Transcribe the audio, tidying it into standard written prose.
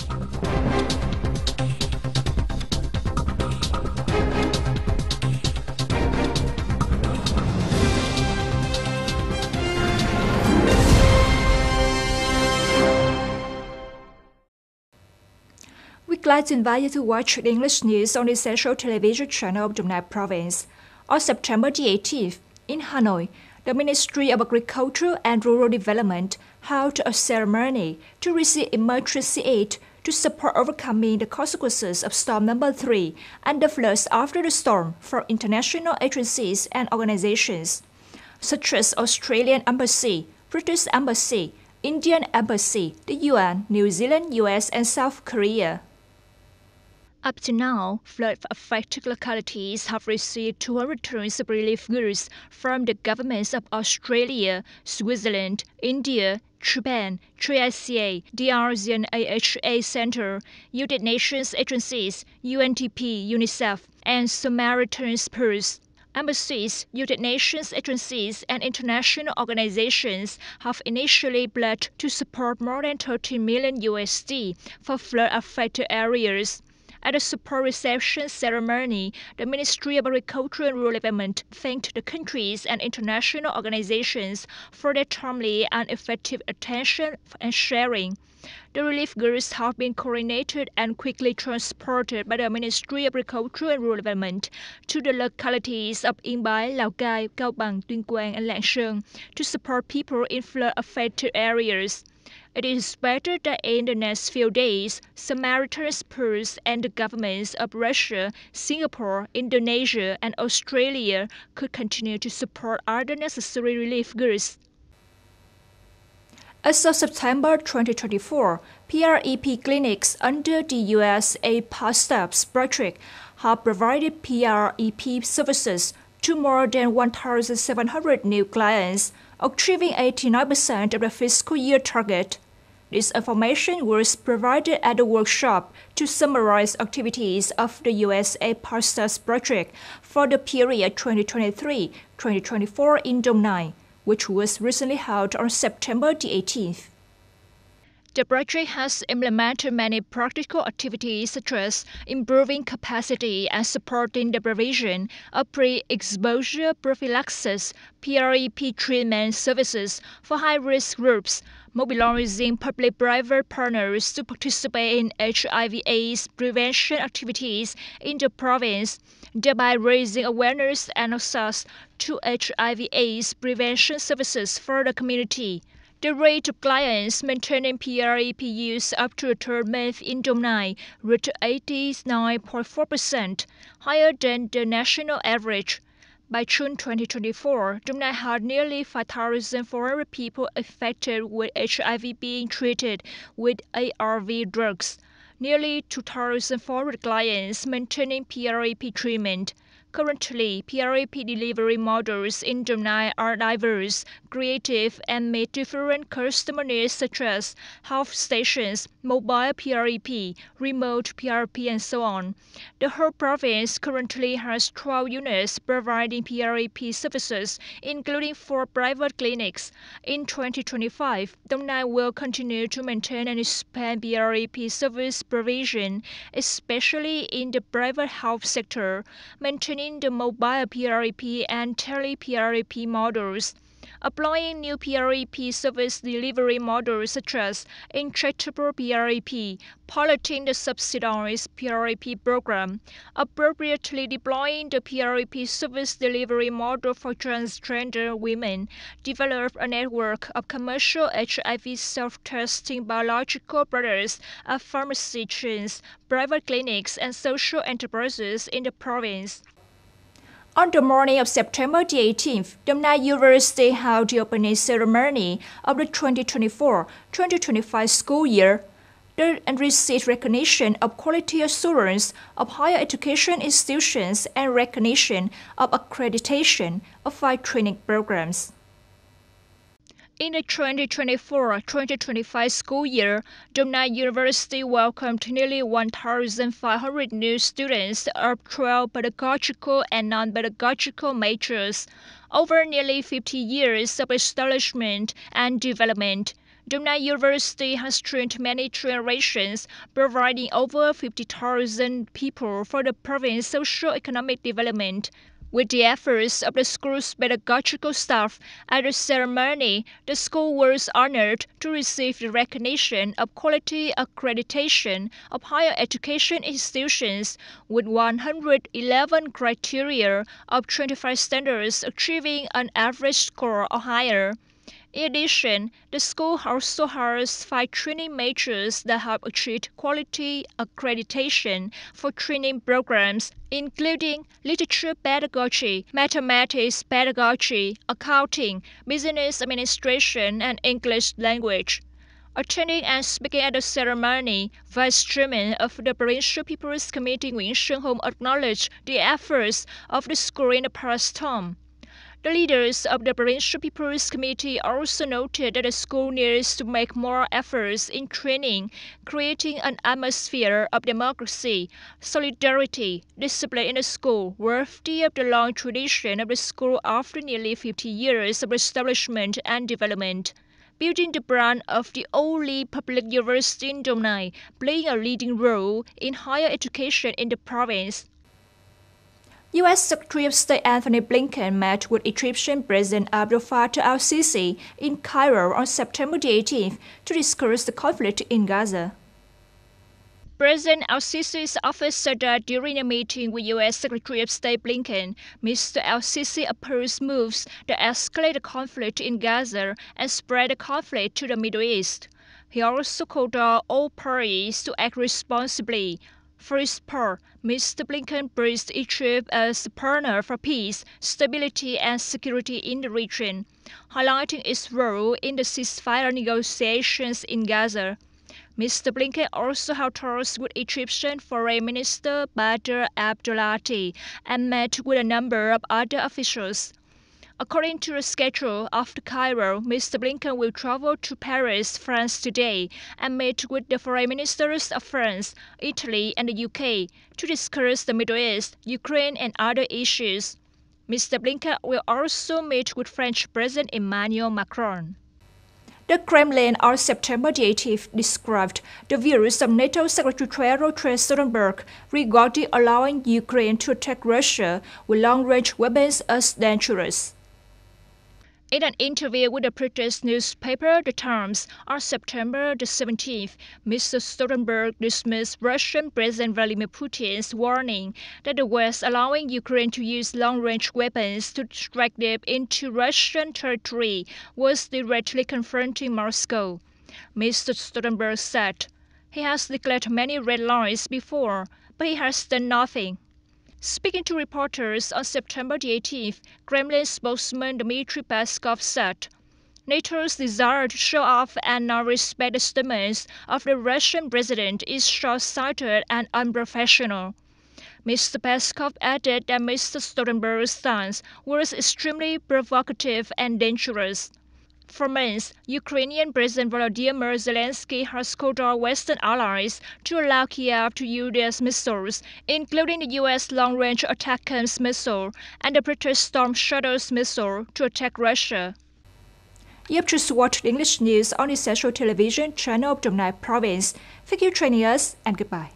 We'd like to invite you to watch the English news on the Central Television channel of Đồng Nai Province. On September the 18th, in Hanoi, the Ministry of Agriculture and Rural Development held a ceremony to receive emergency aid to support overcoming the consequences of storm number 3 and the floods after the storm from international agencies and organizations, such as Australian Embassy, British Embassy, Indian Embassy, the UN, New Zealand, US, and South Korea. Up to now, flood-affected localities have received 200 tons of relief goods from the governments of Australia, Switzerland, India, Japan, TRICA, the ASEAN AHA Center, United Nations agencies, UNDP, UNICEF, and Samaritan's Purse. Embassies, United Nations agencies, and international organizations have initially pledged to support more than $30 million for flood-affected areas. At the support reception ceremony, the Ministry of Agriculture and Rural Development thanked the countries and international organizations for their timely and effective attention and sharing. The relief goods have been coordinated and quickly transported by the Ministry of Agriculture and Rural Development to the localities of Yên Bái, Lào Cai, Cao Bằng, Tuyên Quang, and Lạng Sơn to support people in flood-affected areas. It is expected that in the next few days, Samaritan's Purse and the governments of Russia, Singapore, Indonesia, and Australia could continue to support other necessary relief goods. As of September 2024, PREP clinics under the USA Pastors Project have provided PREP services to more than 1,700 new clients, achieving 89% of the fiscal year target. This information was provided at the workshop to summarize activities of the USA Pastors Project for the period 2023-2024 in Đồng Nai, which was recently held on September the 18th. The project has implemented many practical activities such as improving capacity and supporting the provision of pre-exposure prophylaxis, PREP treatment services for high-risk groups, mobilizing public-private partners to participate in HIV/AIDS prevention activities in the province, thereby raising awareness and access to HIV/AIDS prevention services for the community. The rate of clients maintaining PREP use up to the third month in Đồng Nai reached 89.4%, higher than the national average. By June 2024, Đồng Nai had nearly 5,400 people affected with HIV being treated with ARV drugs, nearly 2,400 clients maintaining PREP treatment. Currently, PREP delivery models in Đồng Nai are diverse, creative, and meet different customer needs such as health stations, mobile PREP, remote PREP, and so on. The whole province currently has 12 units providing PREP services, including 4 private clinics. In 2025, Đồng Nai will continue to maintain and expand PREP service provision, especially in the private health sector, maintaining the mobile PREP and tele-PREP models, applying new PREP service delivery models such as injectable PREP, piloting the subsidized PREP program, appropriately deploying the PREP service delivery model for transgender women, develop a network of commercial HIV self-testing biological products at pharmacy chains, private clinics, and social enterprises in the province. On the morning of September the 18th, Đồng Nai University held the opening ceremony of the 2024-2025 school year and received recognition of quality assurance of higher education institutions and recognition of accreditation of 5 training programs. In the 2024-2025 school year, Đồng Nai University welcomed nearly 1,500 new students of 12 pedagogical and non-pedagogical majors. Over nearly 50 years of establishment and development, Dongnai University has trained many generations, providing over 50,000 people for the province's socio-economic development. With the efforts of the school's pedagogical staff, at the ceremony, the school was honored to receive the recognition of quality accreditation of higher education institutions with 111 criteria of 25 standards achieving an average score or higher. In addition, the school also has 5 training majors that have achieved quality accreditation for training programs, including literature pedagogy, mathematics pedagogy, accounting, business administration, and English language. Attending and speaking at the ceremony, Vice Chairman of the Provincial People's Committee Nguyễn Xuân Hùng acknowledged the efforts of the school in the past term. The leaders of the Provincial People's Committee also noted that the school needs to make more efforts in training, creating an atmosphere of democracy, solidarity, discipline in the school, worthy of the long tradition of the school after nearly 50 years of establishment and development. Building the brand of the only public university in Dongnai, playing a leading role in higher education in the province. U.S. Secretary of State Anthony Blinken met with Egyptian President Abdel Fattah al-Sisi in Cairo on September 18th to discuss the conflict in Gaza. President al-Sisi's office said that during a meeting with U.S. Secretary of State Blinken, Mr. al-Sisi opposed moves that escalate the conflict in Gaza and spread the conflict to the Middle East. He also called on all parties to act responsibly. For his part, Mr. Blinken praised Egypt as a partner for peace, stability, and security in the region, highlighting its role in the ceasefire negotiations in Gaza. Mr. Blinken also held talks with Egyptian Foreign Minister Badr Abdulati and met with a number of other officials. According to the schedule, after Cairo, Mr. Blinken will travel to Paris, France today and meet with the foreign ministers of France, Italy, and the UK to discuss the Middle East, Ukraine, and other issues. Mr. Blinken will also meet with French President Emmanuel Macron. The Kremlin on September 18th described the views of NATO Secretary-General Jens Stoltenberg regarding allowing Ukraine to attack Russia with long-range weapons as dangerous. In an interview with the British newspaper The Times on September 17th, Mr. Stoltenberg dismissed Russian President Vladimir Putin's warning that the West allowing Ukraine to use long-range weapons to strike deep into Russian territory was directly confronting Moscow. Mr. Stoltenberg said, "He has declared many red lines before, but he has done nothing." Speaking to reporters on September 18th, Kremlin spokesman Dmitry Peskov said, NATO's desire to show off and not respect the statements of the Russian president is short-sighted and unprofessional. Mr. Peskov added that Mr. Stoltenberg's stance was extremely provocative and dangerous. For months, Ukrainian President Volodymyr Zelensky has called on Western allies to allow Kiev to use their missiles, including the U.S. long-range ATACMS missile and the British Storm Shadow's missile, to attack Russia. You have just watched English news on the Central Television channel of Dongnai Province. Thank you for joining us, and goodbye.